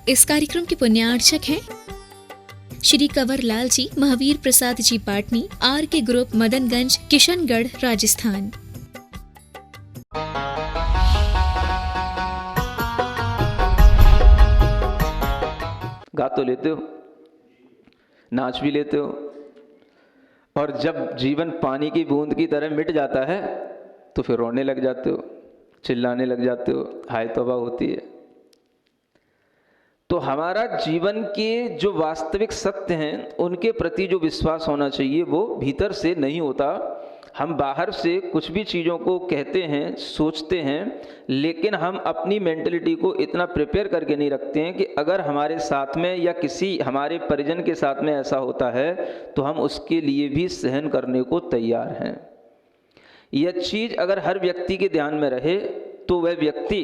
इस कार्यक्रम के पुण्यार्चक हैं श्री कंवर लाल जी, महावीर प्रसाद जी पाटनी, आर के ग्रुप, मदनगंज, किशनगढ़, राजस्थान। गा तो लेते हो, नाच भी लेते हो, और जब जीवन पानी की बूंद की तरह मिट जाता है तो फिर रोने लग जाते हो, चिल्लाने लग जाते हो, हाय तौबा होती है। तो हमारा जीवन के जो वास्तविक सत्य हैं उनके प्रति जो विश्वास होना चाहिए वो भीतर से नहीं होता। हम बाहर से कुछ भी चीज़ों को कहते हैं, सोचते हैं, लेकिन हम अपनी मेंटलिटी को इतना प्रिपेयर करके नहीं रखते हैं कि अगर हमारे साथ में या किसी हमारे परिजन के साथ में ऐसा होता है तो हम उसके लिए भी सहन करने को तैयार हैं। यह चीज़ अगर हर व्यक्ति के ध्यान में रहे तो वह व्यक्ति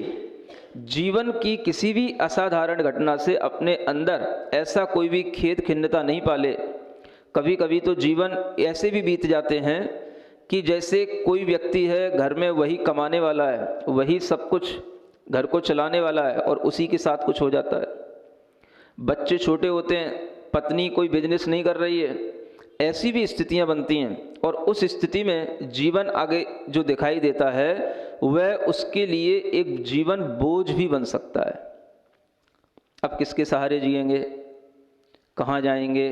जीवन की किसी भी असाधारण घटना से अपने अंदर ऐसा कोई भी खेद खिन्नता नहीं पाले। कभी कभी तो जीवन ऐसे भी बीत जाते हैं कि जैसे कोई व्यक्ति है, घर में वही कमाने वाला है, वही सब कुछ घर को चलाने वाला है और उसी के साथ कुछ हो जाता है। बच्चे छोटे होते हैं, पत्नी कोई बिजनेस नहीं कर रही है, ऐसी भी स्थितियां बनती हैं और उस स्थिति में जीवन आगे जो दिखाई देता है वह उसके लिए एक जीवन बोझ भी बन सकता है। अब किसके सहारे जिएंगे, कहाँ जाएंगे,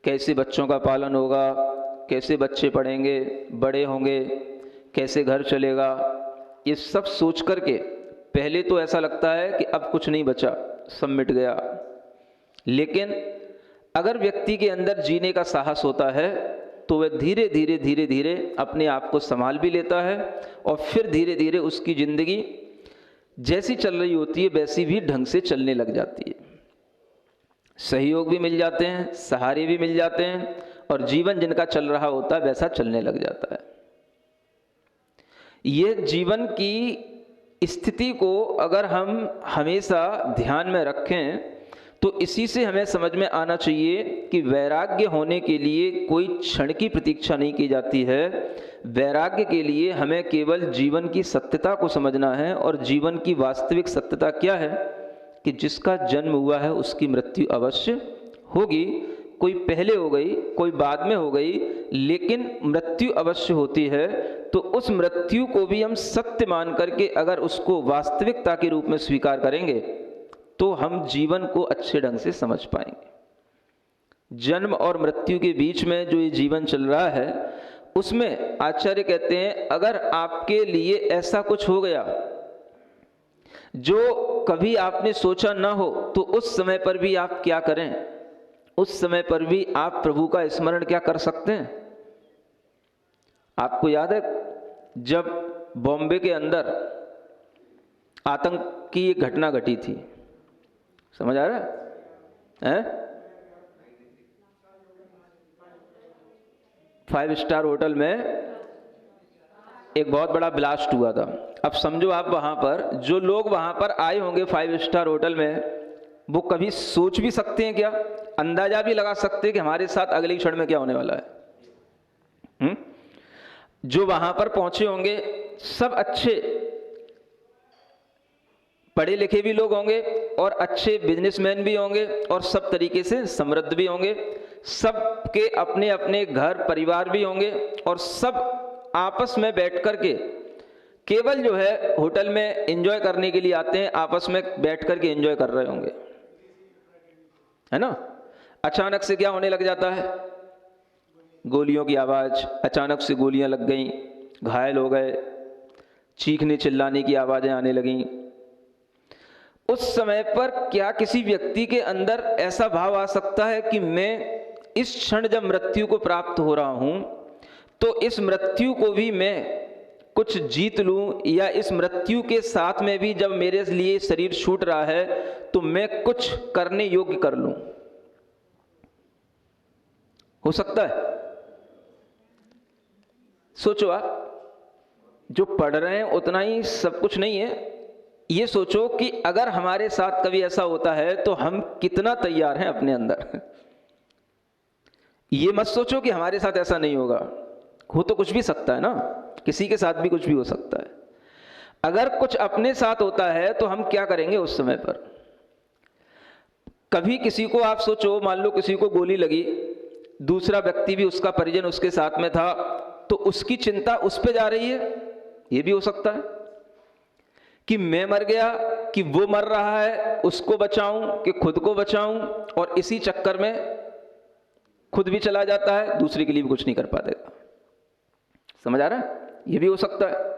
कैसे बच्चों का पालन होगा, कैसे बच्चे पढ़ेंगे, बड़े होंगे, कैसे घर चलेगा, ये सब सोच करके पहले तो ऐसा लगता है कि अब कुछ नहीं बचा, सब मिट गया। लेकिन अगर व्यक्ति के अंदर जीने का साहस होता है तो वह धीरे धीरे अपने आप को संभाल भी लेता है और फिर धीरे धीरे उसकी ज़िंदगी जैसी चल रही होती है वैसी भी ढंग से चलने लग जाती है। सहयोग भी मिल जाते हैं, सहारे भी मिल जाते हैं और जीवन जिनका चल रहा होता है वैसा चलने लग जाता है। ये जीवन की स्थिति को अगर हम हमेशा ध्यान में रखें तो इसी से हमें समझ में आना चाहिए कि वैराग्य होने के लिए कोई क्षण की प्रतीक्षा नहीं की जाती है। वैराग्य के लिए हमें केवल जीवन की सत्यता को समझना है और जीवन की वास्तविक सत्यता क्या है कि जिसका जन्म हुआ है उसकी मृत्यु अवश्य होगी। कोई पहले हो गई, कोई बाद में हो गई, लेकिन मृत्यु अवश्य होती है। तो उस मृत्यु को भी हम सत्य मान करके अगर उसको वास्तविकता के रूप में स्वीकार करेंगे तो हम जीवन को अच्छे ढंग से समझ पाएंगे। जन्म और मृत्यु के बीच में जो ये जीवन चल रहा है उसमें आचार्य कहते हैं अगर आपके लिए ऐसा कुछ हो गया जो कभी आपने सोचा ना हो तो उस समय पर भी आप क्या करें? उस समय पर भी आप प्रभु का स्मरण क्या कर सकते हैं? आपको याद है जब बॉम्बे के अंदर आतंक की एक घटना घटी थी, समझ आ रहा है? 5 स्टार होटल में एक बहुत बड़ा ब्लास्ट हुआ था। अब समझो आप वहां पर जो लोग वहां पर आए होंगे 5 स्टार होटल में, वो कभी सोच भी सकते हैं क्या, अंदाजा भी लगा सकते हैं कि हमारे साथ अगले क्षण में क्या होने वाला है? जो वहां पर पहुंचे होंगे सब अच्छे पढ़े लिखे भी लोग होंगे और अच्छे बिजनेसमैन भी होंगे और सब तरीके से समृद्ध भी होंगे, सबके अपने अपने घर परिवार भी होंगे और सब आपस में बैठ कर के केवल जो है होटल में एंजॉय करने के लिए आते हैं, आपस में बैठ कर के एंजॉय कर रहे होंगे, है ना? अचानक से क्या होने लग जाता है? गोलियों की आवाज, अचानक से गोलियां लग गई, घायल हो गए, चीखने चिल्लाने की आवाजें आने लगीं। उस समय पर क्या किसी व्यक्ति के अंदर ऐसा भाव आ सकता है कि मैं इस क्षण जब मृत्यु को प्राप्त हो रहा हूं तो इस मृत्यु को भी मैं कुछ जीत लूं, या इस मृत्यु के साथ में भी जब मेरे लिए शरीर छूट रहा है तो मैं कुछ करने योग्य कर लूं? हो सकता है? सोचो आप, जो पढ़ रहे हैं उतना ही सब कुछ नहीं है। ये सोचो कि अगर हमारे साथ कभी ऐसा होता है तो हम कितना तैयार हैं अपने अंदर। ये मत सोचो कि हमारे साथ ऐसा नहीं होगा, हो तो कुछ भी सकता है ना, किसी के साथ भी कुछ भी हो सकता है। अगर कुछ अपने साथ होता है तो हम क्या करेंगे उस समय पर? कभी किसी को आप सोचो, मान लो किसी को गोली लगी, दूसरा व्यक्ति भी, उसका परिजन उसके साथ में था, तो उसकी चिंता उस पे जा रही है। ये भी हो सकता है कि मैं मर गया, कि वो मर रहा है, उसको बचाऊं कि खुद को बचाऊं, और इसी चक्कर में खुद भी चला जाता है, दूसरे के लिए भी कुछ नहीं कर पाता। समझ आ रहा है? ये भी हो सकता है,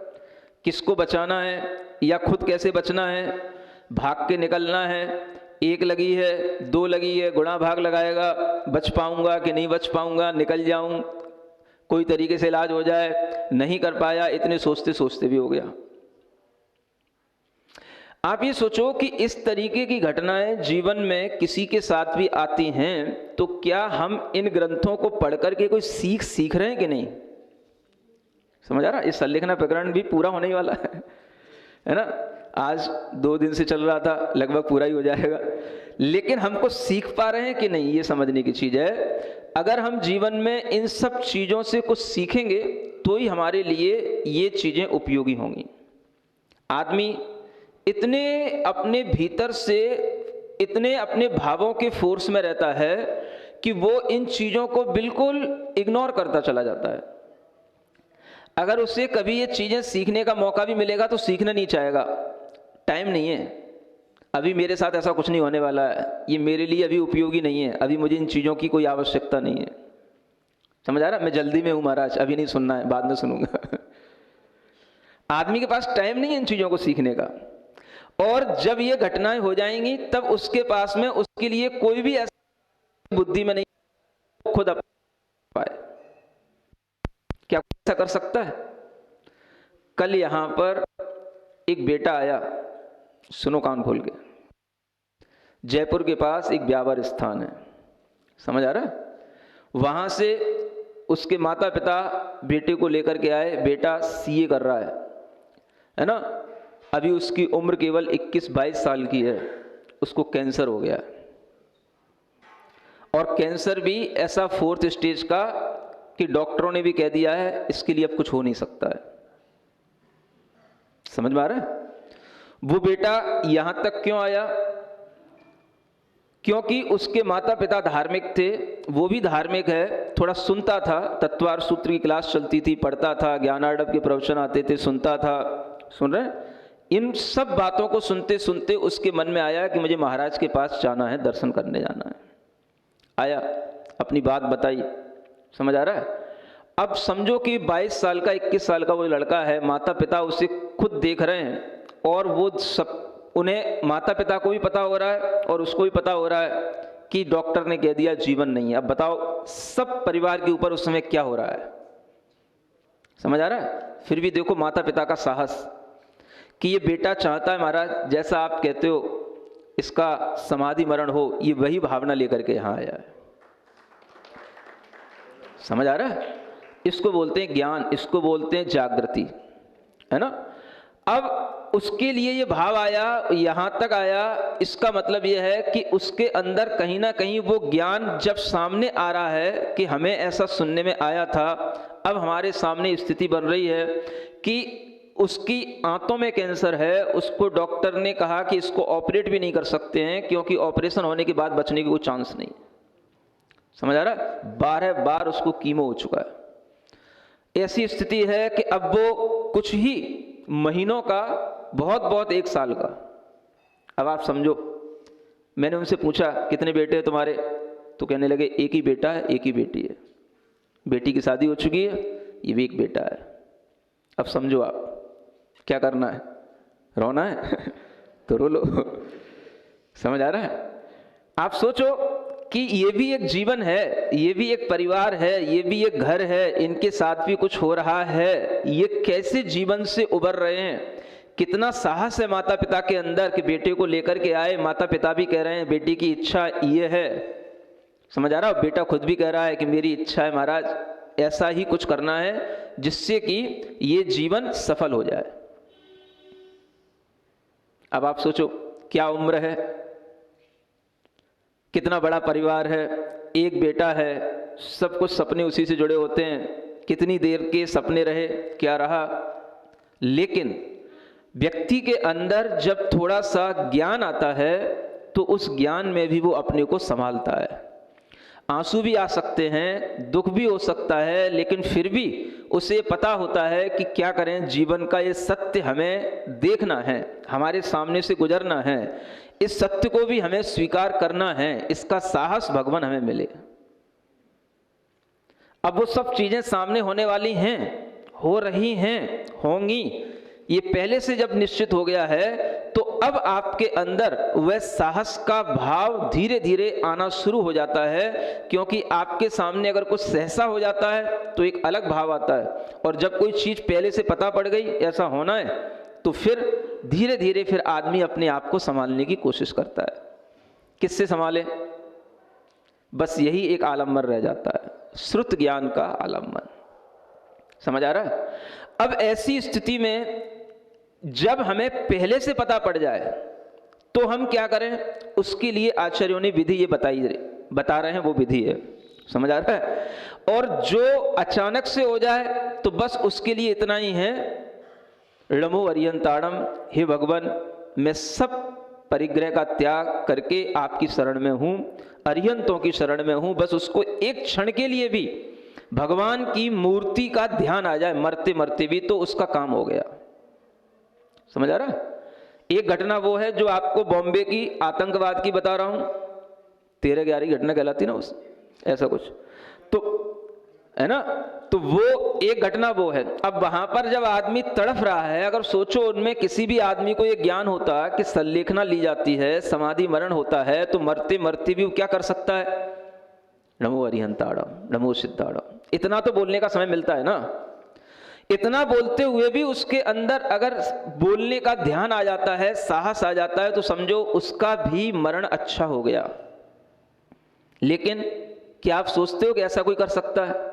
किसको बचाना है या खुद कैसे बचना है, भाग के निकलना है, एक लगी है, दो लगी है, गुणा भाग लगाएगा, बच पाऊंगा कि नहीं बच पाऊंगा, निकल जाऊं, कोई तरीके से इलाज हो जाए, नहीं कर पाया, इतने सोचते सोचते भी हो गया। आप ये सोचो कि इस तरीके की घटनाएं जीवन में किसी के साथ भी आती हैं, तो क्या हम इन ग्रंथों को पढ़ करके कोई सीख रहे हैं कि नहीं? समझ आ रहा? इस संलेखना प्रकरण भी पूरा होने ही वाला है ना? आज 2 दिन से चल रहा था, लगभग पूरा ही हो जाएगा, लेकिन हमको सीख पा रहे हैं कि नहीं, ये समझने की चीज है। अगर हम जीवन में इन सब चीजों से कुछ सीखेंगे तो ही हमारे लिए ये चीजें उपयोगी होंगी। आदमी इतने अपने भीतर से, इतने अपने भावों के फोर्स में रहता है कि वो इन चीजों को बिल्कुल इग्नोर करता चला जाता है। अगर उसे कभी ये चीजें सीखने का मौका भी मिलेगा तो सीखना नहीं चाहेगा, टाइम नहीं है, अभी मेरे साथ ऐसा कुछ नहीं होने वाला है, ये मेरे लिए अभी उपयोगी नहीं है, अभी मुझे इन चीजों की कोई आवश्यकता नहीं है। समझ आ रहा? मैं जल्दी में हूं महाराज, अभी नहीं सुनना है, बाद में सुनूंगा। आदमी के पास टाइम नहीं है इन चीजों को सीखने का, और जब ये घटनाएं हो जाएंगी तब उसके पास में उसके लिए कोई भी ऐसा बुद्धि में नहीं खुद पाए। क्या ऐसा कर सकता है? कल यहां पर एक बेटा आया, सुनो कान खोल के, जयपुर के पास एक ब्यावर स्थान है, समझ आ रहा है? वहां से उसके माता पिता बेटे को लेकर के आए, बेटा सीए कर रहा है ना, अभी उसकी उम्र केवल 21-22 साल की है, उसको कैंसर हो गया, और कैंसर भी ऐसा 4th स्टेज का कि डॉक्टरों ने भी कह दिया है इसके लिए अब कुछ हो नहीं सकता है। समझ में आ रहा है? वो बेटा यहां तक क्यों आया? क्योंकि उसके माता पिता धार्मिक थे, वो भी धार्मिक है, थोड़ा सुनता था, तत्वार सूत्र की क्लास चलती थी, पढ़ता था, ज्ञानार्णव के प्रवचन आते थे, सुनता था। सुन रहे? इन सब बातों को सुनते सुनते उसके मन में आया कि मुझे महाराज के पास जाना है, दर्शन करने जाना है। आया, अपनी बात बताई। समझ आ रहा है? अब समझो कि 22 साल का, 21 साल का वो लड़का है, माता पिता उसे खुद देख रहे हैं, और वो सब, उन्हें माता पिता को भी पता हो रहा है और उसको भी पता हो रहा है कि डॉक्टर ने कह दिया जीवन नहीं है। अब बताओ सब परिवार के ऊपर उस समय क्या हो रहा है? समझ आ रहा है? फिर भी देखो माता पिता का साहस कि ये बेटा चाहता है महाराज जैसा आप कहते हो इसका समाधि मरण हो, ये वही भावना लेकर के यहाँ आया है। समझ आ रहा है? इसको बोलते हैं ज्ञान, इसको बोलते हैं जागृति, है ना? अब उसके लिए ये भाव आया, यहां तक आया, इसका मतलब ये है कि उसके अंदर कहीं ना कहीं वो ज्ञान जब सामने आ रहा है कि हमें ऐसा सुनने में आया था, अब हमारे सामने स्थिति बन रही है कि उसकी आंतों में कैंसर है, उसको डॉक्टर ने कहा कि इसको ऑपरेट भी नहीं कर सकते हैं क्योंकि ऑपरेशन होने के बाद बचने की कोई चांस नहीं। समझ आ रहा है? 12 बार उसको कीमो हो चुका है। ऐसी स्थिति है कि अब वो कुछ ही महीनों का, बहुत बहुत 1 साल का। अब आप समझो, मैंने उनसे पूछा कितने बेटे हैं तुम्हारे, तो कहने लगे एक ही बेटा है, एक ही बेटी है, बेटी की शादी हो चुकी है, ये भी एक बेटा है। अब समझो आप क्या करना है? रोना है तो रो लो। समझ आ रहा है? आप सोचो कि ये भी एक जीवन है, ये भी एक परिवार है, ये भी एक घर है, इनके साथ भी कुछ हो रहा है, ये कैसे जीवन से उबर रहे हैं, कितना साहस है माता पिता के अंदर कि बेटे को लेकर के आए। माता पिता भी कह रहे हैं बेटी की इच्छा ये है। समझ आ रहा है? बेटा खुद भी कह रहा है कि मेरी इच्छा है महाराज ऐसा ही कुछ करना है जिससे कि ये जीवन सफल हो जाए। अब आप सोचो क्या उम्र है, कितना बड़ा परिवार है, एक बेटा है, सब कुछ सपने उसी से जुड़े होते हैं, कितनी देर के सपने रहे, क्या रहा। लेकिन व्यक्ति के अंदर जब थोड़ा सा ज्ञान आता है तो उस ज्ञान में भी वो अपने को संभालता है। आंसू भी आ सकते हैं, दुख भी हो सकता है, लेकिन फिर भी उसे पता होता है कि क्या करें, जीवन का ये सत्य हमें देखना है, हमारे सामने से गुजरना है, इस सत्य को भी हमें स्वीकार करना है, इसका साहस भगवान हमें मिले। अब वो सब चीजें सामने होने वाली हैं, हो रही हैं, होंगी, ये पहले से जब निश्चित हो गया है तो अब आपके अंदर वह साहस का भाव धीरे धीरे आना शुरू हो जाता है, क्योंकि आपके सामने अगर कुछ सहसा हो जाता है तो एक अलग भाव आता है, और जब कोई चीज पहले से पता पड़ गई ऐसा होना है तो फिर धीरे धीरे फिर आदमी अपने आप को संभालने की कोशिश करता है। किससे संभाले? बस यही एक आलम्बन रह जाता है, श्रुत ज्ञान का आलम्बन। समझ आ रहा है? अब ऐसी स्थिति में जब हमें पहले से पता पड़ जाए तो हम क्या करें, उसके लिए आचार्यों ने विधि ये बता रहे हैं, वो विधि है। समझ आ रहा है? और जो अचानक से हो जाए तो बस उसके लिए इतना ही है, णमो अर्यंताणम, हे भगवान मैं सब परिग्रह का त्याग करके आपकी शरण में हूं, अर्यंतों की शरण में हूं। बस उसको एक क्षण के लिए भी भगवान की मूर्ति का ध्यान आ जाए, मरते मरते भी, तो उसका काम हो गया। समझ आ रहा है? एक घटना वो है जो आपको बॉम्बे की आतंकवाद की बता रहा हूं, 13/11 घटना कहलाती ना उस, ऐसा कुछ तो है ना, तो वो एक घटना वो है। अब वहां पर जब आदमी तड़फ रहा है, अगर सोचो उनमें किसी भी आदमी को ये ज्ञान होता कि संलेखना ली जाती है, समाधि मरण होता है, तो मरते मरते भी वो क्या कर सकता है, नमो अरिहंताड़म, नमो सिद्धाड़म, इतना तो बोलने का समय मिलता है ना। इतना बोलते हुए भी उसके अंदर अगर बोलने का ध्यान आ जाता है, साहस आ जाता है, तो समझो उसका भी मरण अच्छा हो गया। लेकिन क्या आप सोचते हो कि ऐसा कोई कर सकता है?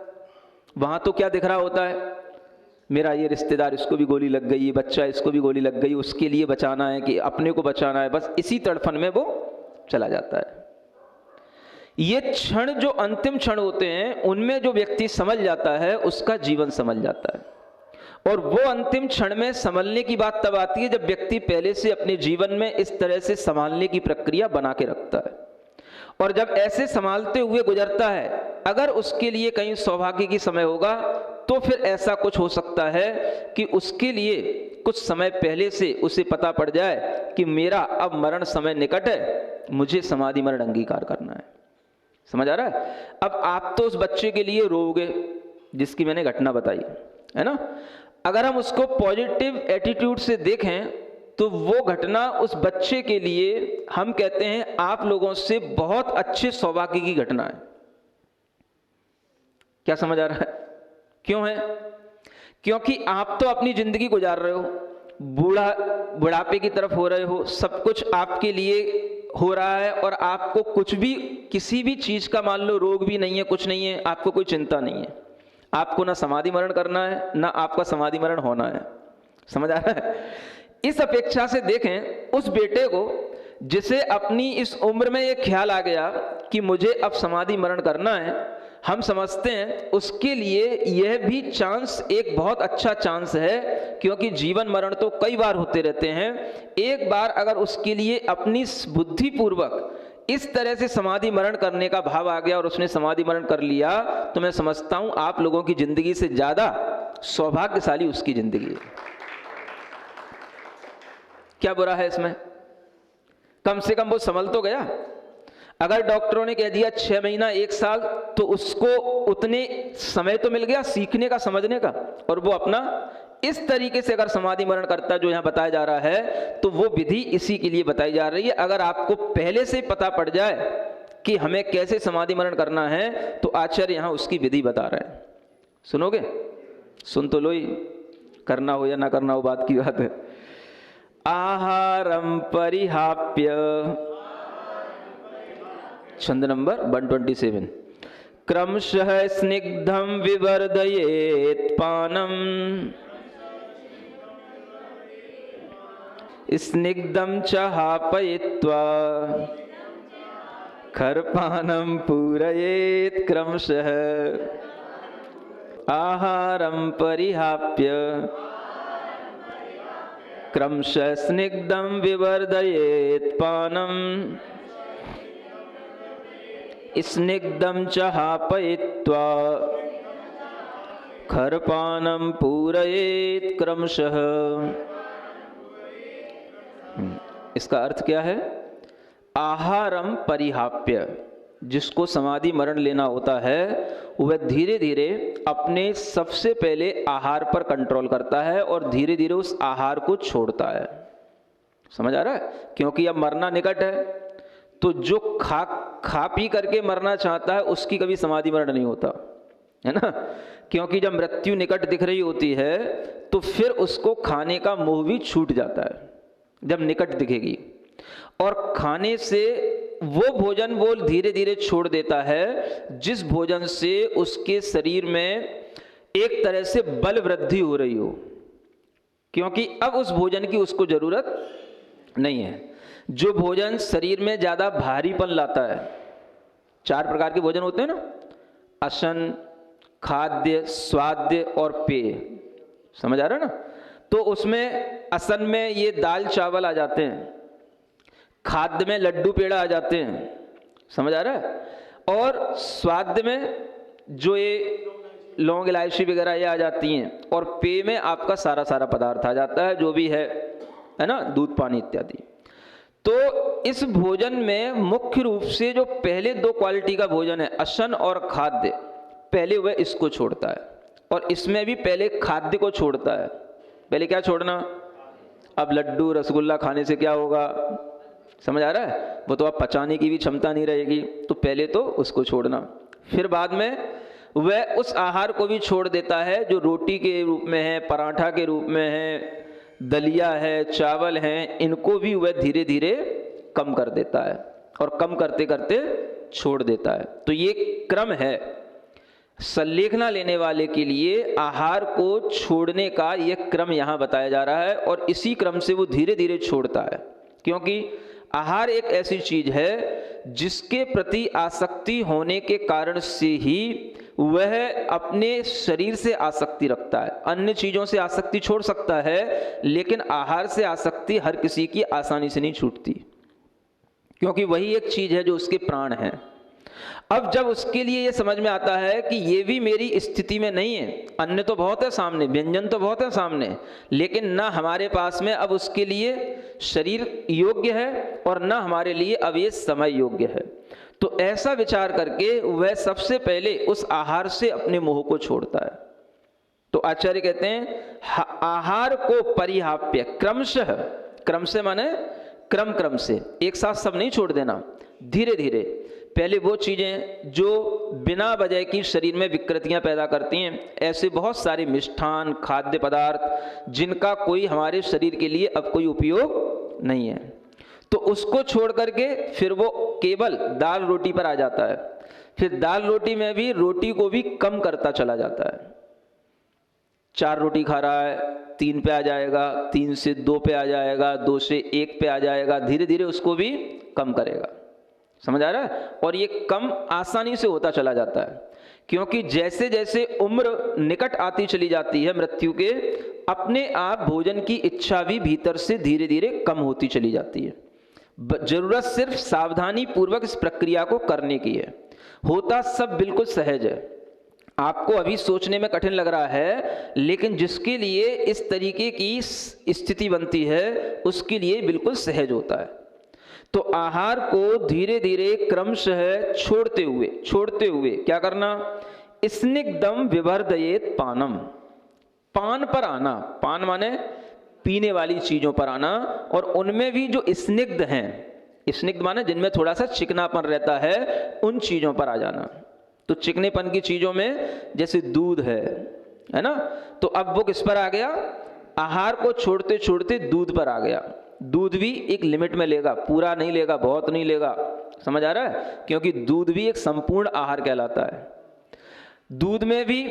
वहां तो क्या दिख रहा होता है, मेरा ये रिश्तेदार, इसको भी गोली लग गई, ये बच्चा, इसको भी गोली लग गई, उसके लिए बचाना है कि अपने को बचाना है, बस इसी तड़फन में वो चला जाता है। ये क्षण जो अंतिम क्षण होते हैं, उनमें जो व्यक्ति समझ जाता है उसका जीवन समझ जाता है। और वो अंतिम क्षण में संभलने की बात तब आती है जब व्यक्ति पहले से अपने जीवन में इस तरह से संभालने की प्रक्रिया बना के रखता है, और जब ऐसे संभालते हुए गुजरता है, अगर उसके लिए कहीं सौभाग्य की समय होगा तो फिर ऐसा कुछ हो सकता है कि उसके लिए कुछ समय पहले से उसे पता पड़ जाए कि मेरा अब मरण समय निकट है, मुझे समाधि मरण अंगीकार करना है। समझ आ रहा है? अब आप तो उस बच्चे के लिए रोओगे जिसकी मैंने घटना बताई है ना। अगर हम उसको पॉजिटिव एटीट्यूड से देखें तो वो घटना उस बच्चे के लिए, हम कहते हैं आप लोगों से बहुत अच्छे सौभाग्य की घटना है। क्या समझ आ रहा है? क्यों है? क्योंकि आप तो अपनी जिंदगी गुजार रहे हो, बुढ़ापे की तरफ हो रहे हो, सब कुछ आपके लिए हो रहा है, और आपको कुछ भी, किसी भी चीज का मान लो रोग भी नहीं है, कुछ नहीं है, आपको कोई चिंता नहीं है। आपको ना समाधि मरण करना है, ना आपका समाधि मरण होना है। समझ आ रहा है? इस अपेक्षा से देखें उस बेटे को जिसे अपनी इस उम्र में ये ख्याल आ गया कि मुझे अब समाधि मरण करना है, हम समझते हैं उसके लिए यह भी चांस एक बहुत अच्छा चांस है, क्योंकि जीवन मरण तो कई बार होते रहते हैं। एक बार अगर उसके लिए अपनी बुद्धि पूर्वक इस तरह से समाधि मरण करने का भाव आ गया और उसने समाधि मरण कर लिया, तो मैं समझता हूं आप लोगों की जिंदगी से ज्यादा सौभाग्यशाली उसकी जिंदगी है। क्या बुरा है इसमें? कम से कम वो संभल तो गया। अगर डॉक्टरों ने कह दिया 6 महीना 1 साल, तो उसको उतने समय तो मिल गया सीखने का, समझने का, और वो अपना इस तरीके से अगर समाधि मरण करता जो यहां बताया जा रहा है, तो वो विधि इसी के लिए बताई जा रही है। अगर आपको पहले से पता पड़ जाए कि हमें कैसे समाधि मरण करना है, तो आचार्य यहां उसकी विधि बता रहे हैं। सुनोगे? सुन तो लो ही, करना हो या ना करना हो बात की बात है। आहारम परिहाप्य, छंद नंबर 127, क्रमशः स्निग्धम विवर्धयेत् पानम, स्निग्धम च हापयित्वा खरपानम पूरयेत् क्रमशः। आहारम परिहाप्य क्रमशः स्निग्धम विवर्धयेत् पानम, स्निग्धं च हापयित्वा खरपानं पूरयेत् क्रमशः। इसका अर्थ क्या है? आहारम परिहाप्य, जिसको समाधि मरण लेना होता है वह धीरे धीरे अपने सबसे पहले आहार पर कंट्रोल करता है और धीरे धीरे उस आहार को छोड़ता है। समझ आ रहा है? क्योंकि अब मरना निकट है, तो जो खा पी करके मरना चाहता है उसकी कभी समाधि मरण नहीं होता है ना। क्योंकि जब मृत्यु निकट दिख रही होती है तो फिर उसको खाने का मोह भी छूट जाता है जब निकट दिखेगी, और खाने से वो भोजन वो धीरे धीरे छोड़ देता है जिस भोजन से उसके शरीर में एक तरह से बल वृद्धि हो रही हो, क्योंकि अब उस भोजन की उसको जरूरत नहीं है। जो भोजन शरीर में ज्यादा भारीपन लाता है, 4 प्रकार के भोजन होते हैं ना, अशन, खाद्य, स्वाद्य और पेय। समझ आ रहा है ना? तो उसमें असन में ये दाल चावल आ जाते हैं, खाद्य में लड्डू पेड़ा आ जाते हैं। समझ आ रहा है? और स्वाद में जो ये लौंग इलायची वगैरह ये आ जाती हैं, और पेय में आपका सारा पदार्थ आ जाता है जो भी है ना, दूध पानी इत्यादि। तो इस भोजन में मुख्य रूप से जो पहले 2 क्वालिटी का भोजन है, अशन और खाद्य, पहले वह इसको छोड़ता है, और इसमें भी पहले खाद्य को छोड़ता है। पहले क्या छोड़ना? अब लड्डू रसगुल्ला खाने से क्या होगा? समझ आ रहा है? वो तो अब पचाने की भी क्षमता नहीं रहेगी, तो पहले तो उसको छोड़ना। फिर बाद में वह उस आहार को भी छोड़ देता है जो रोटी के रूप में है, पराठा के रूप में है, दलिया है, चावल हैं, इनको भी वह धीरे धीरे कम कर देता है, और कम करते करते छोड़ देता है। तो ये क्रम है संलेखना लेने वाले के लिए। आहार को छोड़ने का यह क्रम यहाँ बताया जा रहा है, और इसी क्रम से वो धीरे धीरे छोड़ता है। क्योंकि आहार एक ऐसी चीज है जिसके प्रति आसक्ति होने के कारण से ही वह अपने शरीर से आसक्ति रखता है। अन्य चीजों से आसक्ति छोड़ सकता है, लेकिन आहार से आसक्ति हर किसी की आसानी से नहीं छूटती, क्योंकि वही एक चीज है जो उसके प्राण है। अब जब उसके लिए ये समझ में आता है कि ये भी मेरी स्थिति में नहीं है, अन्न तो बहुत है सामने, व्यंजन तो बहुत है सामने, लेकिन ना हमारे पास में अब उसके लिए शरीर योग्य है और ना हमारे लिए अब ये समय योग्य है, तो ऐसा विचार करके वह सबसे पहले उस आहार से अपने मोह को छोड़ता है। तो आचार्य कहते हैं आहार को परिहाप्य क्रमशः, क्रम से माने क्रम से, एक साथ सब नहीं छोड़ देना, धीरे धीरे। पहले वो चीजें जो बिना वजह की शरीर में विकृतियां पैदा करती हैं, ऐसे बहुत सारे मिष्ठान, खाद्य पदार्थ जिनका कोई हमारे शरीर के लिए अब कोई उपयोग नहीं है, तो उसको छोड़ करके फिर वो केवल दाल रोटी पर आ जाता है। फिर दाल रोटी में भी रोटी को भी कम करता चला जाता है। 4 रोटी खा रहा है, 3 पे आ जाएगा, 3 से 2 पे आ जाएगा, 2 से 1 पे आ जाएगा, धीरे धीरे उसको भी कम करेगा। समझ आ रहा है? और ये कम आसानी से होता चला जाता है, क्योंकि जैसे जैसे उम्र निकट आती चली जाती है मृत्यु के, अपने आप भोजन की इच्छा भी भीतर से धीरे धीरे कम होती चली जाती है। जरूरत सिर्फ सावधानी पूर्वक इस प्रक्रिया को करने की है। होता सब बिल्कुल सहज है, आपको अभी सोचने में कठिन लग रहा है, लेकिन जिसके लिए इस तरीके की स्थिति बनती है उसके लिए बिल्कुल सहज होता है। तो आहार को धीरे धीरे क्रमशः छोड़ते हुए क्या करना? स्निग्धम विवर्धयेत पानम, पान पर आना, पान माने पीने वाली चीजों पर आना, और उनमें भी जो स्निग्ध हैं, स्निग्ध माने जिनमें थोड़ा सा चिकनापन रहता है, उन चीजों पर आ जाना। तो चिकनेपन की चीजों में जैसे दूध है ना, तो अब वो किस पर आ गया? आहार को छोड़ते छोड़ते दूध पर आ गया। दूध भी एक लिमिट में लेगा, पूरा नहीं लेगा, बहुत नहीं लेगा। समझ आ रहा है? क्योंकि दूध भी एक संपूर्ण आहार कहलाता है। दूध में भी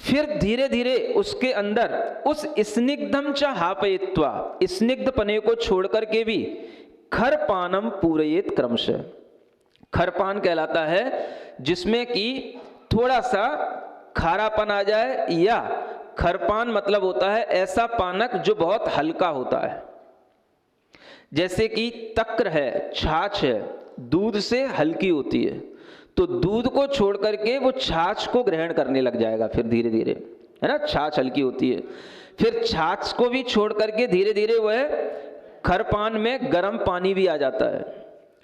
फिर धीरे धीरे उसके अंदर उस स्निग्धम च हापयित्वा, स्निग्ध पने को छोड़ करके भी खरपानम पूरयेत क्रमशः, खरपान कहलाता है जिसमें कि थोड़ा सा खारापन आ जाए, या खरपान मतलब होता है ऐसा पानक जो बहुत हल्का होता है। जैसे कि तक्र है, छाछ है, दूध से हल्की होती है, तो दूध को छोड़ करके वो छाछ को ग्रहण करने लग जाएगा फिर धीरे धीरे, है ना, छाछ हल्की होती है। फिर छाछ को भी छोड़ करके धीरे धीरे वह खरपान में गर्म पानी भी आ जाता है,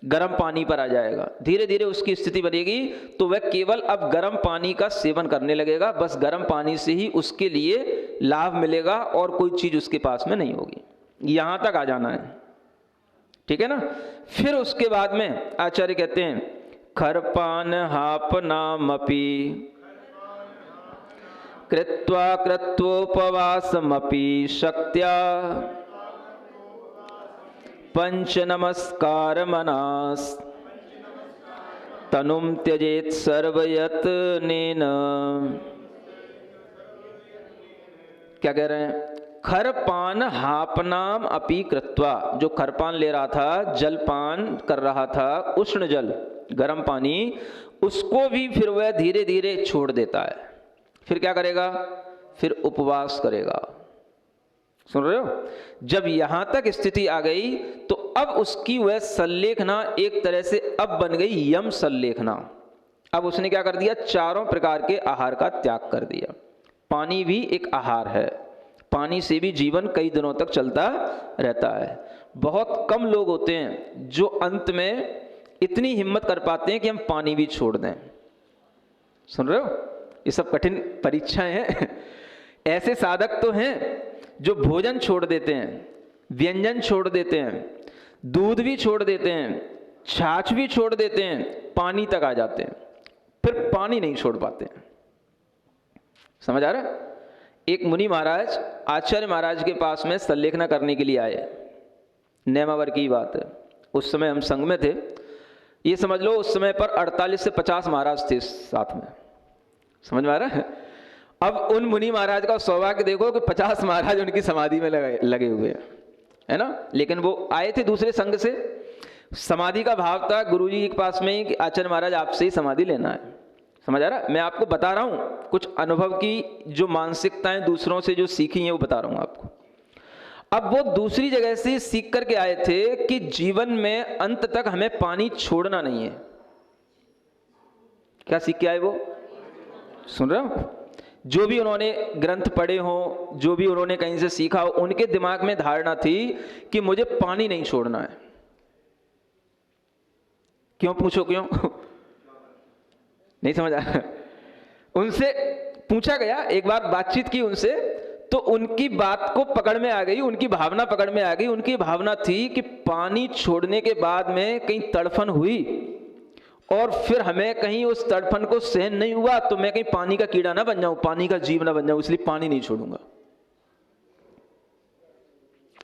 गर्म पानी पर आ जाएगा, धीरे धीरे उसकी स्थिति बनेगी तो वह केवल अब गर्म पानी का सेवन करने लगेगा, बस गर्म पानी से ही उसके लिए लाभ मिलेगा और कोई चीज़ उसके पास में नहीं होगी। यहाँ तक आ जाना है, ठीक है ना। फिर उसके बाद में आचार्य कहते हैं खरपान हापनामपि कृत्वा कृत्वोपवासमपि शक्त्या पंच नमस्कार मनास तनुम त्यजेत सर्वयत्नेन। क्या कह रहे हैं? खरपान हापनाम अपि कृत्वा, जो खरपान ले रहा था, जलपान कर रहा था, उष्ण जल गर्म पानी, उसको भी फिर वह धीरे धीरे छोड़ देता है। फिर क्या करेगा? फिर उपवास करेगा। सुन रहे हो? जब यहां तक स्थिति आ गई तो अब उसकी वह सल्लेखना एक तरह से अब बन गई यम सल्लेखना। अब उसने क्या कर दिया? चारों प्रकार के आहार का त्याग कर दिया। पानी भी एक आहार है, पानी से भी जीवन कई दिनों तक चलता रहता है। बहुत कम लोग होते हैं जो अंत में इतनी हिम्मत कर पाते हैं कि हम पानी भी छोड़ दें। सुन रहे हो? ये सब कठिन परीक्षाएं हैं। ऐसे साधक तो हैं जो भोजन छोड़ देते हैं, व्यंजन छोड़ देते हैं, दूध भी छोड़ देते हैं, छाछ भी छोड़ देते हैं, पानी तक आ जाते हैं, फिर पानी नहीं छोड़ पाते हैं। समझ आ रहा है? एक मुनि महाराज आचार्य महाराज के पास में सल्लेखना करने के लिए आए। नेमावर की बात है, उस समय हम संघ में थे। ये समझ लो उस समय पर 48 से 50 महाराज थे साथ में। समझ में आ रहा है? अब उन मुनि महाराज का सौभाग्य देखो कि 50 महाराज उनकी समाधि में लगे हुए हैं, है ना। लेकिन वो आए थे दूसरे संघ से। समाधि का भाव था गुरुजी के पास में ही कि आचार्य महाराज आपसे ही समाधि लेना है। समझ आ रहा है? मैं आपको बता रहा हूँ कुछ अनुभव की जो मानसिकताएं दूसरों से जो सीखी हैं वो बता रहा हूँ आपको। अब वो दूसरी जगह से सीख करके आए थे कि जीवन में अंत तक हमें पानी छोड़ना नहीं है। क्या सीख के आए वो? सुन रहे हो? जो भी उन्होंने ग्रंथ पढ़े हो, जो भी उन्होंने कहीं से सीखा हो, उनके दिमाग में धारणा थी कि मुझे पानी नहीं छोड़ना है। क्यों? पूछो क्यों? नहीं समझ आया? उनसे पूछा गया, एक बार बातचीत की उनसे, तो उनकी बात को पकड़ में आ गई, उनकी भावना पकड़ में आ गई। उनकी भावना थी कि पानी छोड़ने के बाद में कहीं तड़फन हुई और फिर हमें कहीं उस तड़फन को सहन नहीं हुआ तो मैं कहीं पानी का कीड़ा ना बन जाऊं, पानी का जीव ना बन जाऊं, इसलिए पानी नहीं छोड़ूंगा।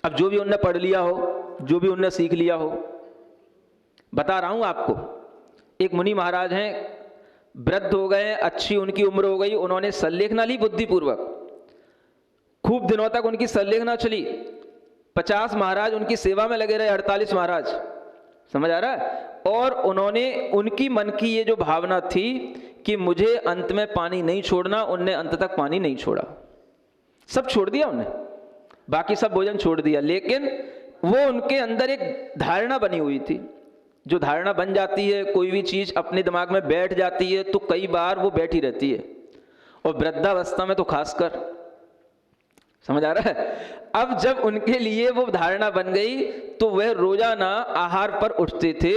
अब जो भी उनने पढ़ लिया हो, जो भी उनने सीख लिया हो, बता रहा हूं आपको। एक मुनि महाराज हैं, वृद्ध हो गए, अच्छी उनकी उम्र हो गई, उन्होंने सल्लेखना ली बुद्धिपूर्वक। खूब दिनों तक उनकी सल्लेखना चली। 50 महाराज उनकी सेवा में लगे रहे, 48 महाराज। समझ आ रहा है? और उन्होंने, उनकी मन की ये जो भावना थी कि मुझे अंत में पानी नहीं छोड़ना, उनने अंत तक पानी नहीं छोड़ा। सब छोड़ दिया उन्हें, बाकी सब भोजन छोड़ दिया, लेकिन वो उनके अंदर एक धारणा बनी हुई थी। जो धारणा बन जाती है, कोई भी चीज अपने दिमाग में बैठ जाती है तो कई बार वो बैठी रहती है, और वृद्धावस्था में तो खासकर। समझ आ रहा है? अब जब उनके लिए वो धारणा बन गई तो वह रोजाना आहार पर उठते थे,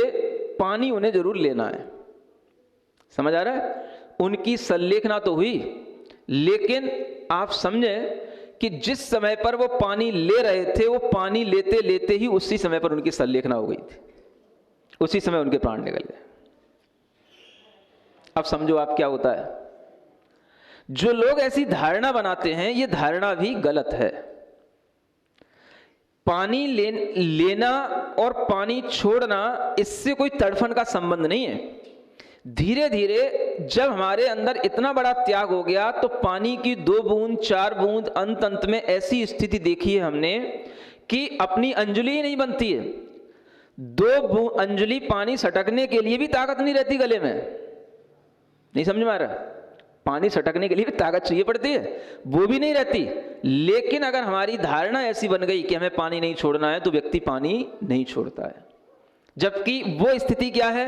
पानी उन्हें जरूर लेना है। समझ आ रहा है? उनकी सल्लेखना तो हुई, लेकिन आप समझे कि जिस समय पर वो पानी ले रहे थे, वो पानी लेते लेते ही उसी समय पर उनकी सल्लेखना हो गई थी, उसी समय उनके प्राण निकल गए। अब समझो आप क्या होता है। जो लोग ऐसी धारणा बनाते हैं, ये धारणा भी गलत है। पानी लेना और पानी छोड़ना, इससे कोई तड़फन का संबंध नहीं है। धीरे धीरे जब हमारे अंदर इतना बड़ा त्याग हो गया तो पानी की 2 बूंद 4 बूंद, अंत में ऐसी स्थिति देखी है हमने कि अपनी अंजलि ही नहीं बनती है। 2 अंजलि पानी सटकने के लिए भी ताकत नहीं रहती गले में। नहीं समझ में आ रहा? पानी सटकने के लिए भी ताकत चाहिए पड़ती है, वो भी नहीं रहती। लेकिन अगर हमारी धारणा ऐसी बन गई कि हमें पानी नहीं छोड़ना है तो व्यक्ति पानी नहीं छोड़ता है। जबकि वो स्थिति क्या है,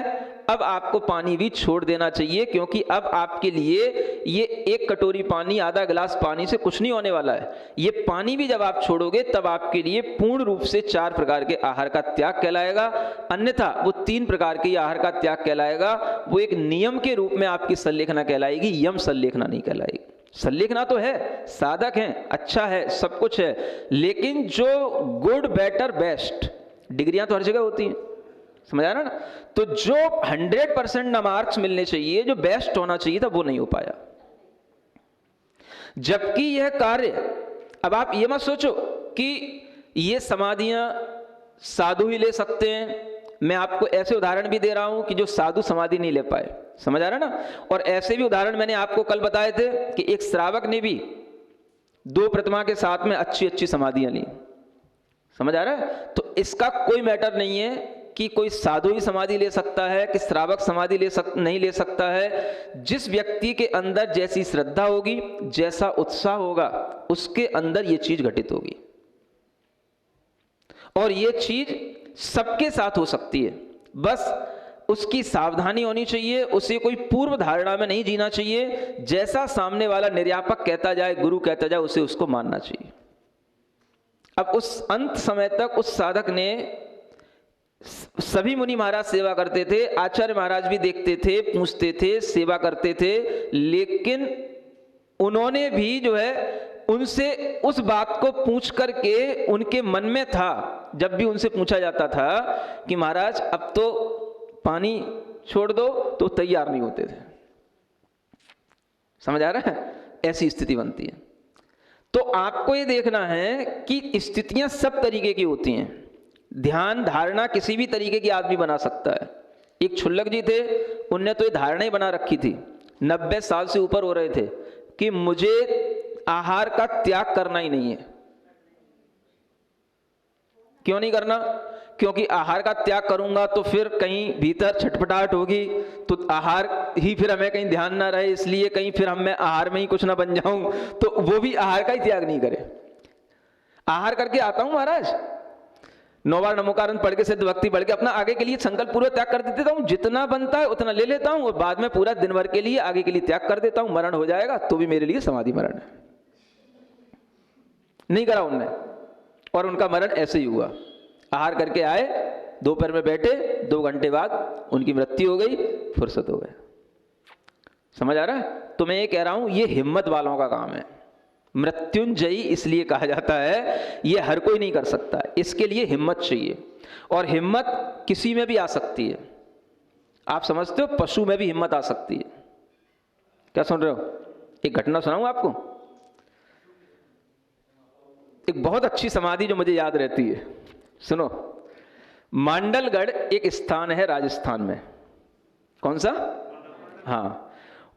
अब आपको पानी भी छोड़ देना चाहिए, क्योंकि अब आपके लिए ये एक कटोरी पानी, आधा गिलास पानी से कुछ नहीं होने वाला है। ये पानी भी जब आप छोड़ोगे तब आपके लिए पूर्ण रूप से 4 प्रकार के आहार का त्याग कहलाएगा, अन्यथा वो 3 प्रकार के आहार का त्याग कहलाएगा। वो एक नियम के रूप में आपकी सल्लेखना कहलाएगी, यम सल्लेखना नहीं कहलाएगी। सल्लेखना तो है, साधक हैं, अच्छा है, सब कुछ है, लेकिन जो गुड बेटर बेस्ट डिग्रियां तो हर जगह होती हैं, समझ आ रहा ना। तो जो 100% मार्क्स मिलने चाहिए, जो बेस्ट होना चाहिए था, वो नहीं हो पाया। जबकि यह कार्य, अब आप ये मत सोचो कि ये समाधियां साधु ही ले सकते हैं। मैं आपको ऐसे उदाहरण भी दे रहा हूं कि जो साधु समाधि नहीं ले पाए, समझ आ रहा ना। और ऐसे भी उदाहरण मैंने आपको कल बताए थे कि एक श्रावक ने भी 2 प्रतिमा के साथ में अच्छी अच्छी समाधियां ली, समझ आ रहा है। तो इसका कोई मैटर नहीं है कि कोई साधु ही समाधि ले सकता है कि श्रावक समाधि नहीं ले सकता है। जिस व्यक्ति के अंदर जैसी श्रद्धा होगी, जैसा उत्साह होगा, उसके अंदर ये चीज घटित होगी। और ये चीज सबके साथ हो सकती है, बस उसकी सावधानी होनी चाहिए। उसे कोई पूर्व धारणा में नहीं जीना चाहिए। जैसा सामने वाला निर्यापक कहता जाए, गुरु कहता जाए, उसे उसको मानना चाहिए। अब उस अंत समय तक उस साधक ने, सभी मुनि महाराज सेवा करते थे, आचार्य महाराज भी देखते थे, पूछते थे, सेवा करते थे, लेकिन उन्होंने भी जो है उनसे उस बात को पूछ करके उनके मन में था, जब भी उनसे पूछा जाता था कि महाराज अब तो पानी छोड़ दो, तो तैयार नहीं होते थे। समझ आ रहा है, ऐसी स्थिति बनती है। तो आपको ये देखना है कि स्थितियां सब तरीके की होती हैं। ध्यान धारणा किसी भी तरीके की आदमी बना सकता है। एक छुल्लक जी थे, उनने तो ये धारणा ही बना रखी थी, 90 साल से ऊपर हो रहे थे, कि मुझे आहार का त्याग करना ही नहीं है। क्यों नहीं करना? क्योंकि आहार का त्याग करूंगा तो फिर कहीं भीतर छटपटाहट होगी, तो आहार ही फिर हमें कहीं ध्यान ना रहे, इसलिए कहीं फिर मैं आहार में ही कुछ ना बन जाऊं, तो वो भी आहार का ही त्याग नहीं करे। आहार करके आता हूं महाराज, 9 बार नमोकारण पढ़ के, सिद्ध भक्ति पढ़ के अपना आगे के लिए संकल्प पूर्वक त्याग कर देता हूं। जितना बनता है उतना ले लेता हूं और बाद में पूरा दिन भर के लिए आगे के लिए त्याग कर देता हूं। मरण हो जाएगा तो भी मेरे लिए समाधि मरण है। नहीं करा उनने, और उनका मरण ऐसे ही हुआ। आहार करके आए, दोपहर में बैठे, 2 घंटे बाद उनकी मृत्यु हो गई, फुर्सत हो गए। समझ आ रहा है? तो मैं ये कह रहा हूं, ये हिम्मत वालों का काम है। मृत्युंजयी इसलिए कहा जाता है, ये हर कोई नहीं कर सकता, इसके लिए हिम्मत चाहिए। और हिम्मत किसी में भी आ सकती है। आप समझते हो, पशु में भी हिम्मत आ सकती है। क्या सुन रहे हो? एक घटना सुनाऊं आपको। एक बहुत अच्छी समाधि जो मुझे याद रहती है, सुनो। मांडलगढ़ एक स्थान है राजस्थान में। कौन सा? हाँ,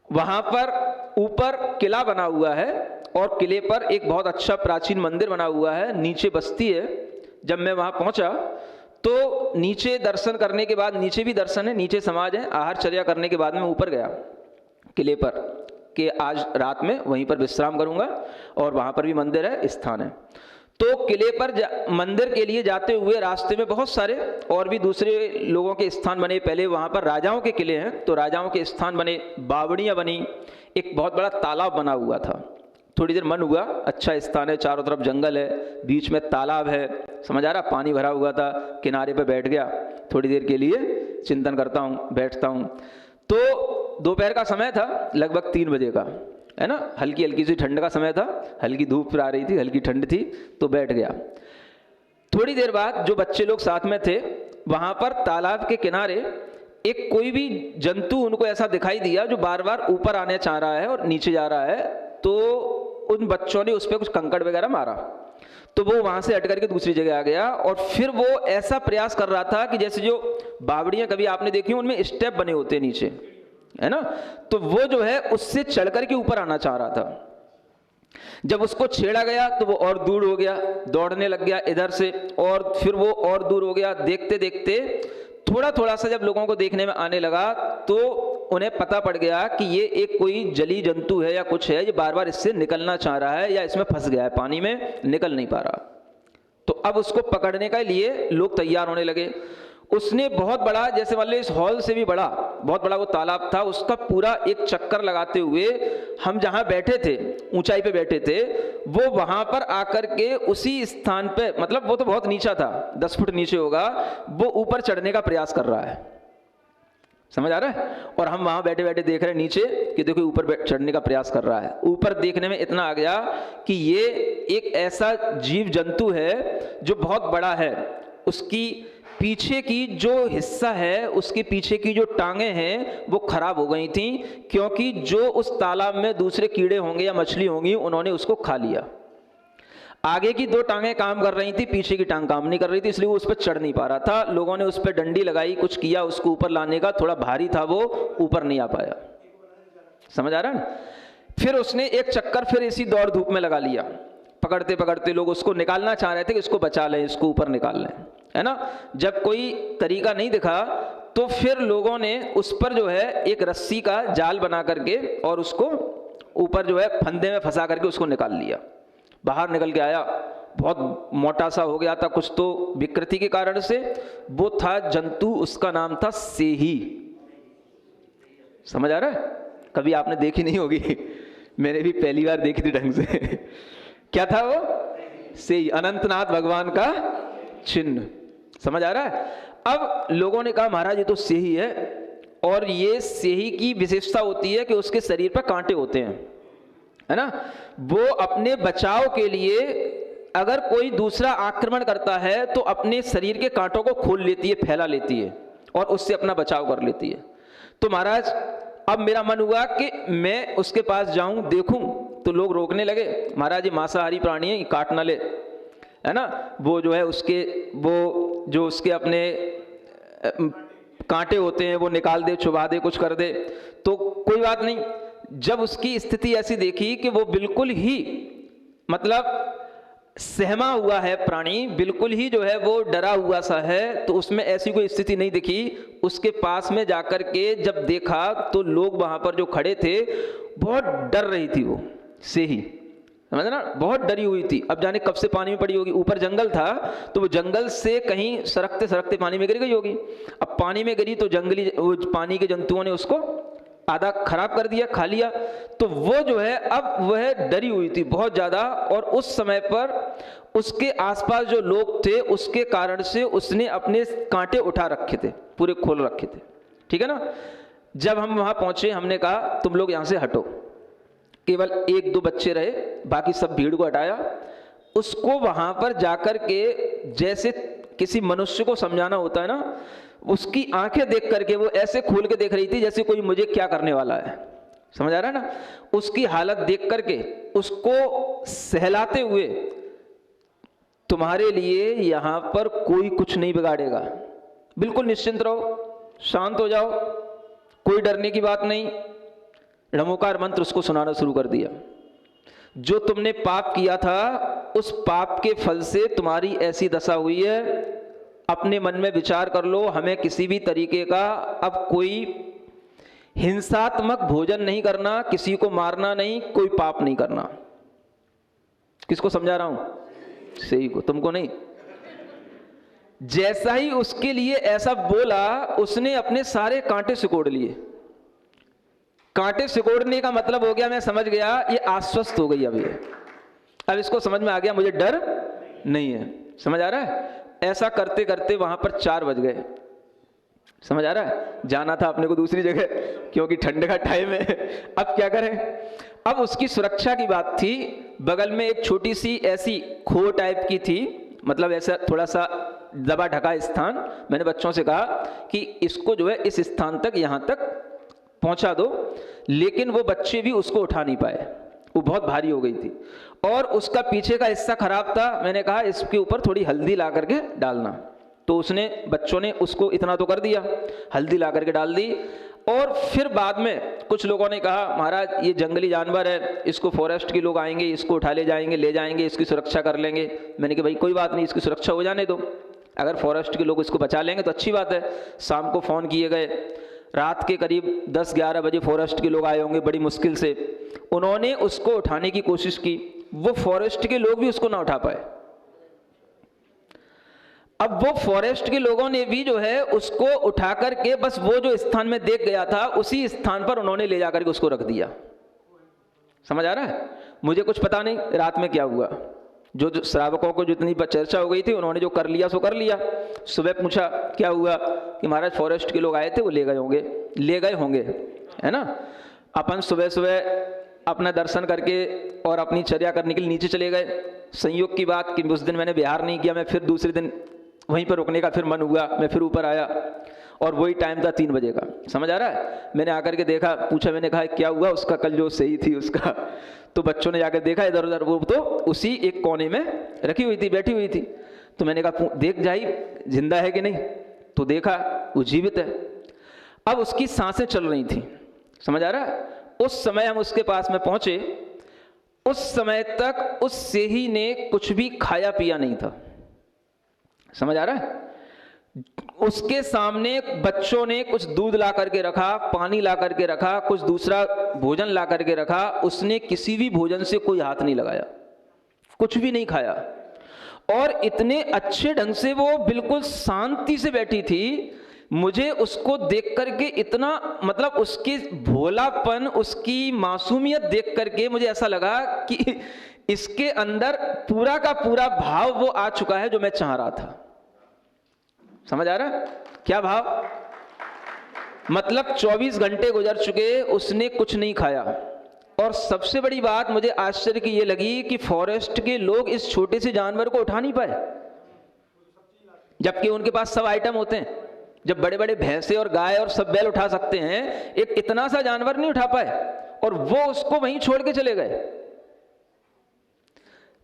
वहां पर ऊपर किला बना हुआ है और किले पर एक बहुत अच्छा प्राचीन मंदिर बना हुआ है, नीचे बस्ती है। जब मैं वहां पहुंचा तो नीचे दर्शन करने के बाद, नीचे भी दर्शन है, नीचे समाज है, आहार चर्या करने के बाद मैं ऊपर गया किले पर कि आज रात में वहीं पर विश्राम करूंगा, और वहां पर भी मंदिर है, स्थान है। तो किले पर मंदिर के लिए जाते हुए रास्ते में बहुत सारे और भी दूसरे लोगों के स्थान बने। पहले वहां पर राजाओं के किले हैं, तो राजाओं के स्थान बने, बावड़ियां बनी, एक बहुत बड़ा तालाब बना हुआ था। थोड़ी देर मन हुआ, अच्छा स्थान है, चारों तरफ जंगल है, बीच में तालाब है, समझ आ रहा, पानी भरा हुआ था। किनारे पे बैठ गया, थोड़ी देर के लिए चिंतन करता हूँ, बैठता हूँ। तो दोपहर का समय था, लगभग 3 बजे का, है ना, हल्की हल्की सी ठंड का समय था, हल्की धूप आ रही थी, हल्की ठंड थी, तो बैठ गया। थोड़ी देर बाद जो बच्चे लोग साथ में थे, वहां पर तालाब के किनारे एक कोई भी जंतु उनको ऐसा दिखाई दिया जो बार बार ऊपर आने चाह रहा है और नीचे जा रहा है। तो उन बच्चों ने उस पर कुछ कंकड़ वगैरह मारा, तो वो वहां से हट करके दूसरी जगह आ गया। और फिर वो ऐसा प्रयास कर रहा था कि जैसे जो बावड़ियां कभी आपने देखी, उनमें स्टेप बने होते हैं नीचे, है ना, तो वो जो है उससे चढ़ करके ऊपर आना चाह रहा था। जब उसको छेड़ा गया तो वो और दूर हो गया, दौड़ने लग गया इधर से, और फिर वो और दूर हो गया। देखते देखते थोड़ा थोड़ा सा जब लोगों को देखने में आने लगा तो उन्हें पता पड़ गया कि ये एक कोई जली जंतु है या कुछ है, ये बार बार इससे निकलना चाह रहा है या इसमें फंस गया है, पानी में निकल नहीं पा रहा। तो अब उसको पकड़ने के लिए लोग तैयार होने लगे। उसने बहुत बड़ा, जैसे मान लो इस हॉल से भी बड़ा बहुत बड़ा वो तालाब था, उसका पूरा एक चक्कर लगाते हुए हम जहाँ बैठे थे, ऊंचाई पे बैठे थे, वो वहाँ पर आकर के उसी स्थान पे, मतलब वो तो बहुत नीचा था, 10 फुट नीचे होगा, वो ऊपर चढ़ने का प्रयास कर रहा है। समझ आ रहा है? और हम वहाँ बैठे बैठे देख रहे हैं नीचे कि देखो ऊपर चढ़ने का प्रयास कर रहा है। ऊपर देखने में इतना आ गया कि ये एक ऐसा जीव जंतु है जो बहुत बड़ा है, उसकी पीछे की जो हिस्सा है, उसके पीछे की जो टांगे हैं वो खराब हो गई थी, क्योंकि जो उस तालाब में दूसरे कीड़े होंगे या मछली होंगी उन्होंने उसको खा लिया। आगे की 2 टांगें काम कर रही थी, पीछे की टांग काम नहीं कर रही थी, इसलिए वो उस पर चढ़ नहीं पा रहा था। लोगों ने उस पर डंडी लगाई, कुछ किया उसको ऊपर लाने का, थोड़ा भारी था, वो ऊपर नहीं आ पाया। समझ आ रहा है? फिर उसने एक चक्कर फिर इसी दौड़ धूप में लगा लिया, पकड़ते पकड़ते लोग उसको निकालना चाह रहे थे कि इसको बचा लें, इसको ऊपर निकाल लें, है ना। जब कोई तरीका नहीं दिखा तो फिर लोगों ने उस पर जो है एक रस्सी का जाल बना करके और उसको ऊपर जो है फंदे में फंसा करके उसको निकाल लिया। बाहर निकल के आया, बहुत मोटा सा हो गया था, कुछ तो विकृति के कारण से। वो था जंतु, उसका नाम था सेही। समझ आ रहा है? कभी आपने देखी नहीं होगी, मैंने भी पहली बार देखी थी ढंग से। क्या था वो? सेही, अनंतनाथ भगवान का चिन्ह। समझ आ रहा है? अब लोगों ने कहा महाराज ये तो सेही है, और ये सेही की विशेषता होती है कि उसके शरीर पर कांटे होते हैं, है ना। वो अपने बचाव के लिए अगर कोई दूसरा आक्रमण करता है तो अपने शरीर के कांटों को खोल लेती है, फैला लेती है और उससे अपना बचाव कर लेती है। तो महाराज अब मेरा मन हुआ कि मैं उसके पास जाऊं, देखूं, तो लोग रोकने लगे, महाराज ये मांसाहारी प्राणी है, ये काट ना ले, है ना। वो जो है उसके, वो जो उसके अपने कांटे होते हैं वो निकाल दे, छुपा दे, कुछ कर दे, तो कोई बात नहीं। जब उसकी स्थिति ऐसी देखी कि वो बिल्कुल ही मतलब सहमा हुआ है प्राणी, बिल्कुल ही जो है वो डरा हुआ सा है, तो उसमें ऐसी कोई स्थिति नहीं दिखी। उसके पास में जाकर के जब देखा तो लोग वहां पर जो खड़े थे बहुत डर रही थी वो सेही, समझ ना, बहुत डरी हुई थी। अब जाने कब से पानी में पड़ी होगी, ऊपर जंगल था तो वो जंगल से कहीं सरकते सरकते पानी में गिर गई होगी। अब पानी में गिरी तो जंगली वो पानी के जंतुओं ने उसको आधा खराब कर दिया, खा लिया। तो वो जो है अब वह डरी हुई थी बहुत ज्यादा, और उस समय पर उसके आसपास जो लोग थे उसके कारण से उसने अपने कांटे उठा रखे थे, पूरे खोल रखे थे, ठीक है ना। जब हम वहां पहुंचे हमने कहा तुम लोग यहां से हटो, केवल 1-2 बच्चे रहे, बाकी सब भीड़ को हटाया। उसको वहां पर जाकर के जैसे किसी मनुष्य को समझाना होता है ना, उसकी आंखें देख करके वो ऐसे खोल के देख रही थी जैसे कोई मुझे क्या करने वाला है। समझ आ रहा है ना? उसकी हालत देख करके उसको सहलाते हुए, तुम्हारे लिए यहां पर कोई कुछ नहीं बिगाड़ेगा, बिल्कुल निश्चिंत रहो, शांत हो जाओ, कोई डरने की बात नहीं। णमोकार मंत्र उसको सुनाना शुरू कर दिया। जो तुमने पाप किया था उस पाप के फल से तुम्हारी ऐसी दशा हुई है, अपने मन में विचार कर लो, हमें किसी भी तरीके का अब कोई हिंसात्मक भोजन नहीं करना, किसी को मारना नहीं, कोई पाप नहीं करना। किसको समझा रहा हूं? सही को, तुमको नहीं। जैसा ही उसके लिए ऐसा बोला, उसने अपने सारे कांटे सिकोड़ लिए। कांटे सिकोड़ने का मतलब हो गया, मैं समझ गया ये आश्वस्त हो गई। अब इसको समझ में आ गया मुझे डर नहीं है। समझ आ रहा है? ऐसा करते करते वहां पर 4 बज गए। समझ आ रहा है? जाना था अपने को दूसरी जगह, क्योंकि ठंड का टाइम है। अब क्या करें? अब उसकी सुरक्षा की बात थी। बगल में एक छोटी सी ऐसी खो टाइप की थी, मतलब ऐसा थोड़ा सा दबा ढका स्थान। मैंने बच्चों से कहा कि इसको जो है इस स्थान तक, यहां तक पहुंचा दो, लेकिन वो बच्चे भी उसको उठा नहीं पाए, वो बहुत भारी हो गई थी। और उसका पीछे का हिस्सा खराब था। मैंने कहा इसके ऊपर थोड़ी हल्दी ला करके डालना, तो उसने, बच्चों ने उसको इतना तो कर दिया, हल्दी ला करके डाल दी। और फिर बाद में कुछ लोगों ने कहा महाराज ये जंगली जानवर है, इसको फॉरेस्ट के लोग आएंगे, इसको उठा ले जाएंगे, इसकी सुरक्षा कर लेंगे। मैंने कहा भाई कोई बात नहीं, इसकी सुरक्षा हो जाने दो, अगर फॉरेस्ट के लोग इसको बचा लेंगे तो अच्छी बात है। शाम को फ़ोन किए गए, रात के करीब 10-11 बजे फॉरेस्ट के लोग आए होंगे, बड़ी मुश्किल से उन्होंने उसको उठाने की कोशिश की। वो फॉरेस्ट के लोग भी उसको ना उठा पाए। अब वो फॉरेस्ट के लोगों ने भी जो है उसको उठा करके बस वो जो स्थान में देख गया था उसी स्थान पर उन्होंने ले जाकर के उसको रख दिया। समझ आ रहा है? मुझे कुछ पता नहीं रात में क्या हुआ, जो श्रावकों को जितनी चर्चा हो गई थी उन्होंने जो कर लिया सो कर लिया। सुबह पूछा क्या हुआ कि महाराज फॉरेस्ट के लोग आए थे, वो ले गए होंगे, है ना। अपन सुबह सुबह अपना दर्शन करके और अपनी चर्या करने के लिए नीचे चले गए। संयोग की बात कि उस दिन मैंने विहार नहीं किया, मैं फिर दूसरे दिन वहीं पर रुकने का फिर मन हुआ, मैं फिर ऊपर आया और वही टाइम था 3 बजे का। समझ आ रहा है? मैंने आकर के देखा, पूछा, मैंने कहा क्या हुआ उसका, कल जो सही थी उसका। तो बच्चों ने जाकर देखा इधर उधर, वो तो उसी एक कोने में रखी हुई थी, बैठी हुई थी। तो मैंने कहा देख जाई जिंदा है कि नहीं, तो देखा वो जीवित है। अब उसकी सांसें चल रही थी। समझ आ रहा है? उस समय हम उसके पास में पहुंचे, उस समय तक उस सेही ने कुछ भी खाया पिया नहीं था। समझ आ रहा है? उसके सामने बच्चों ने कुछ दूध ला करके रखा, पानी ला करके रखा, कुछ दूसरा भोजन ला करके रखा। उसने किसी भी भोजन से कोई हाथ नहीं लगाया, कुछ भी नहीं खाया, और इतने अच्छे ढंग से वो बिल्कुल शांति से बैठी थी। मुझे उसको देख करके इतना, मतलब उसकी भोलापन, उसकी मासूमियत देख करके मुझे ऐसा लगा कि इसके अंदर पूरा का पूरा भाव वो आ चुका है जो मैं चाह रहा था। समझ आ रहा है? क्या भाव? मतलब 24 घंटे गुजर चुके, उसने कुछ नहीं खाया। और सबसे बड़ी बात मुझे आश्चर्य की ये लगी कि फॉरेस्ट के लोग इस छोटे से जानवर को उठा नहीं पाए, जबकि उनके पास सब आइटम होते हैं। जब बड़े बड़े भैंसे और गाय और सब बैल उठा सकते हैं, एक इतना सा जानवर नहीं उठा पाए, और वो उसको वहीं छोड़ के चले गए।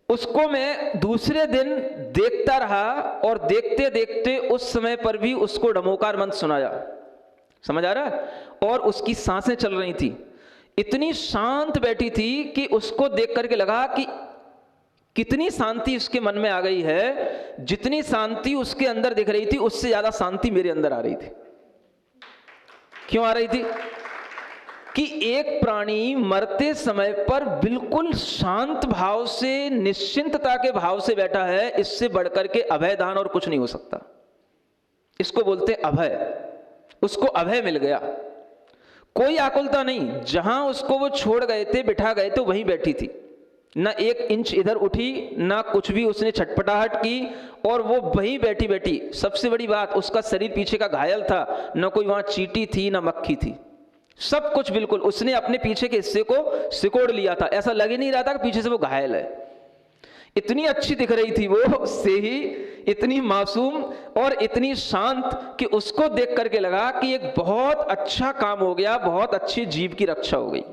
उसको मैं दूसरे दिन देखता रहा और देखते देखते उस समय पर भी उसको डमोकार मंत्र सुनाया। समझ आ रहा है? और उसकी सांसें चल रही थी, इतनी शांत बैठी थी कि उसको देख करके लगा कि कितनी शांति उसके मन में आ गई है। जितनी शांति उसके अंदर दिख रही थी उससे ज्यादा शांति मेरे अंदर आ रही थी। क्यों आ रही थी? कि एक प्राणी मरते समय पर बिल्कुल शांत भाव से, निश्चिंतता के भाव से बैठा है, इससे बढ़कर के अभय दान और कुछ नहीं हो सकता। इसको बोलते अभय। उसको अभय मिल गया, कोई आकुलता नहीं। जहां उसको वो छोड़ गए थे, बिठा गए थे, वहीं बैठी थी, ना 1 इंच इधर उठी, ना कुछ भी उसने छटपटाहट की, और वो वहीं बैठी बैठी। सबसे बड़ी बात, उसका शरीर पीछे का घायल था, ना कोई वहां चींटी थी ना मक्खी थी, सब कुछ बिल्कुल उसने अपने पीछे के हिस्से को सिकोड़ लिया था। ऐसा लग ही नहीं रहा था कि पीछे से वो घायल है। इतनी अच्छी दिख रही थी वो से ही, इतनी मासूम और इतनी शांत कि उसको देख करके लगा कि एक बहुत अच्छा काम हो गया, बहुत अच्छी जीव की रक्षा हो गई।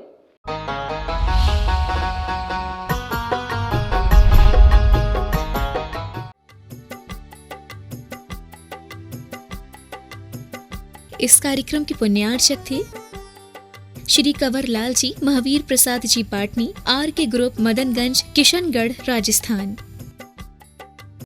इस कार्यक्रम के पुण्यार्चक थे श्री कंवर लाल जी, महावीर प्रसाद जी पाटनी, आर के ग्रुप, मदनगंज, किशनगढ़, राजस्थान।